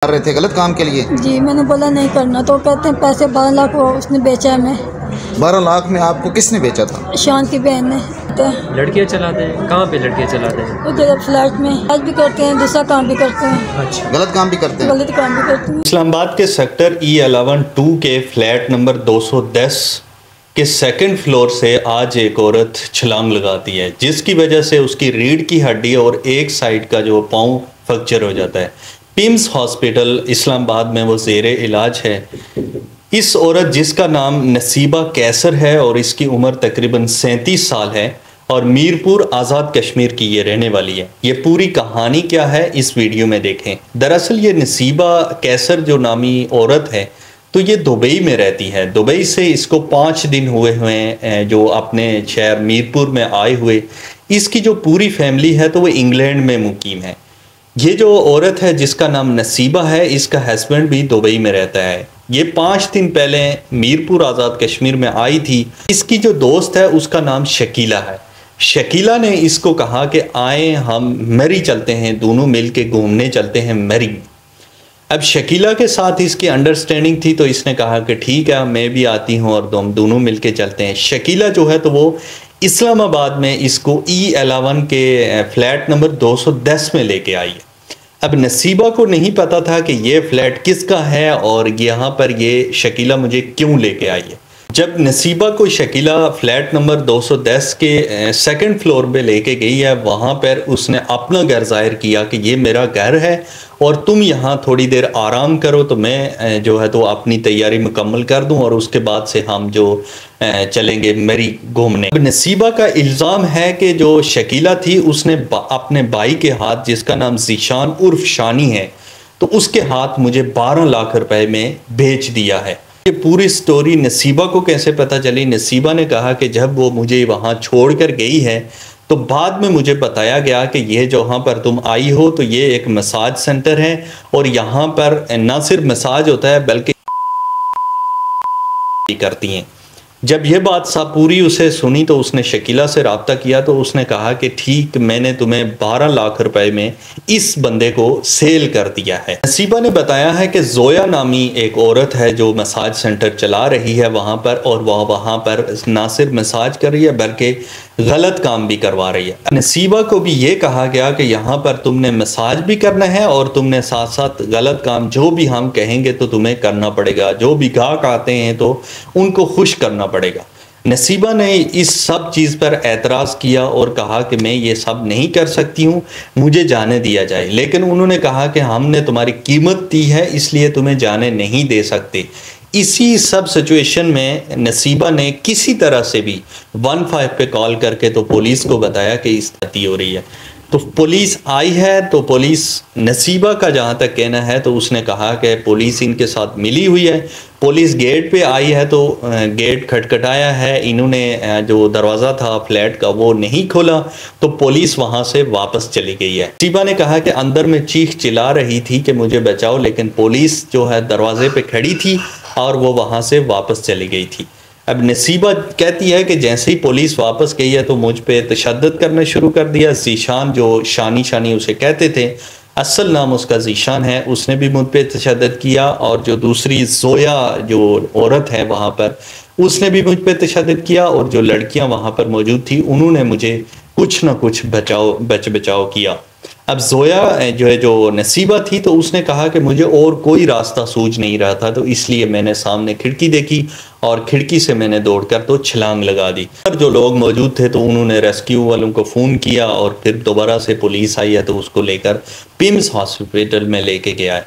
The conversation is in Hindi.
कर रहे थे गलत काम के लिए? जी मैंने बोला नहीं करना, तो कहते हैं पैसे 12 लाख वो उसने बेचा है। मैं 12 लाख में आपको किसने बेचा था? शान की बहन ने। लड़कियां चलाते हैं? कहाँ पे लड़कियां चलाते हैं? उधर फ्लैट में आज भी करते हैं, दूसरा काम भी करते हैं। अच्छा, गलत काम भी करते हैं? गलत काम भी करते हैं। इस्लामाबाद के सेक्टर E11-2 के फ्लैट नंबर 210 के सेकंड फ्लोर से आज एक औरत छलांग लगाती है, जिसकी वजह से उसकी रीढ़ की हड्डी और एक साइड का जो पाँव फ्रैक्चर हो जाता है। पिम्स हॉस्पिटल इस्लामाबाद में वो ज़ेरे इलाज है। इस औरत जिसका नाम नसीबा कैसर है और इसकी उम्र तकरीबन 37 साल है और मीरपुर आज़ाद कश्मीर की ये रहने वाली है। ये पूरी कहानी क्या है इस वीडियो में देखें। दरअसल ये नसीबा कैसर जो नामी औरत है तो ये दुबई में रहती है। दुबई से इसको 5 दिन हुए हैं जो अपने शहर मीरपुर में आए हुए। इसकी जो पूरी फैमिली है तो वो इंग्लैंड में मुकीम है। ये जो औरत है जिसका नाम नसीबा है, इसका हस्बैंड भी दुबई में रहता है। ये 5 दिन पहले मीरपुर आज़ाद कश्मीर में आई थी। इसकी जो दोस्त है उसका नाम शकीला है। शकीला ने इसको कहा कि आए हम मरी चलते हैं, दोनों मिल के घूमने चलते हैं मरी। अब शकीला के साथ इसकी अंडरस्टैंडिंग थी तो इसने कहा कि ठीक है मैं भी आती हूँ और हम दोनों मिल के चलते हैं। शकीला जो है तो वो इस्लामाबाद में इसको E11 के फ्लैट नंबर 210 में लेके आई है। अब नसीबा को नहीं पता था कि ये फ्लैट किसका है और यहाँ पर ये शकीला मुझे क्यों लेके आई है। जब नसीबा को शकीला फ्लैट नंबर 210 के सेकंड फ्लोर पे लेके गई है, वहाँ पर उसने अपना घर जाहिर किया कि ये मेरा घर है और तुम यहाँ थोड़ी देर आराम करो तो मैं जो है तो अपनी तैयारी मुकम्मल कर दूँ और उसके बाद से हम जो चलेंगे मरी घूमने। नसीबा का इल्ज़ाम है कि जो शकीला थी उसने अपने भाई के हाथ, जिसका नाम ज़ीशान उर्फ शानी है, तो उसके हाथ मुझे 12 लाख रुपए में बेच दिया है। ये पूरी स्टोरी नसीबा को कैसे पता चली? नसीबा ने कहा कि जब वो मुझे वहाँ छोड़ कर गई है तो बाद में मुझे बताया गया कि ये जहाँ पर तुम आई हो तो ये एक मसाज सेंटर है और यहाँ पर ना सिर्फ मसाज होता है बल्कि करती हैं। जब ये बात सब पूरी उसे सुनी तो उसने शकीला से रब्ता किया तो उसने कहा कि ठीक, मैंने तुम्हें 12 लाख रुपए में इस बंदे को सेल कर दिया है। नसीबा ने बताया है कि जोया नामी एक औरत है जो मसाज सेंटर चला रही है वहाँ पर, और वह वहाँ पर ना सिर्फ मसाज कर रही है बल्कि गलत काम भी करवा रही है। नसीबा को भी ये कहा गया कि यहाँ पर तुमने मसाज भी करना है और तुमने साथ साथ गलत काम जो भी हम कहेंगे तो तुम्हें करना पड़ेगा। जो भी गाहक आते हैं तो उनको खुश करना पड़ेगा। नसीबा ने इस सब चीज़ पर एतराज़ किया और कहा कि मैं ये सब नहीं कर सकती हूँ, मुझे जाने दिया जाए। लेकिन उन्होंने कहा कि हमने तुम्हारी कीमत दी है इसलिए तुम्हें जाने नहीं दे सकते। इसी सब सिचुएशन में नसीबा ने किसी तरह से भी 15 पे कॉल करके तो पुलिस को बताया कि इस तरह हो रही है। तो पुलिस आई है तो पुलिस, नसीबा का जहाँ तक कहना है तो उसने कहा कि पुलिस इनके साथ मिली हुई है। पुलिस गेट पे आई है तो गेट खटखटाया है, इन्होंने जो दरवाज़ा था फ्लैट का वो नहीं खोला तो पुलिस वहाँ से वापस चली गई है। नसीबा ने कहा कि अंदर में चीख चिल्ला रही थी कि मुझे बचाओ, लेकिन पुलिस जो है दरवाजे पे खड़ी थी और वो वहाँ से वापस चली गई थी। अब नसीबा कहती है कि जैसे ही पुलिस वापस गई है तो मुझ पे तशद्दुद करना शुरू कर दिया। ज़ीशान, जो शानी उसे कहते थे, असल नाम उसका ज़ीशान है, उसने भी मुझ पे तशद्दुद किया। और जो दूसरी जोया जो औरत है वहाँ पर, उसने भी मुझ पे तशद्दुद किया। और जो लड़कियाँ वहाँ पर मौजूद थी उन्होंने मुझे कुछ ना कुछ बचाव किया। अब जोया जो नसीबा थी तो उसने कहा कि मुझे और कोई रास्ता सूझ नहीं रहा था तो इसलिए मैंने सामने खिड़की देखी और खिड़की से मैंने दौड़कर तो छलांग लगा दी। पर जो लोग मौजूद थे तो उन्होंने रेस्क्यू वालों को फ़ोन किया और फिर दोबारा से पुलिस आई है तो उसको लेकर पिम्स हॉस्पिटल में लेके गया है।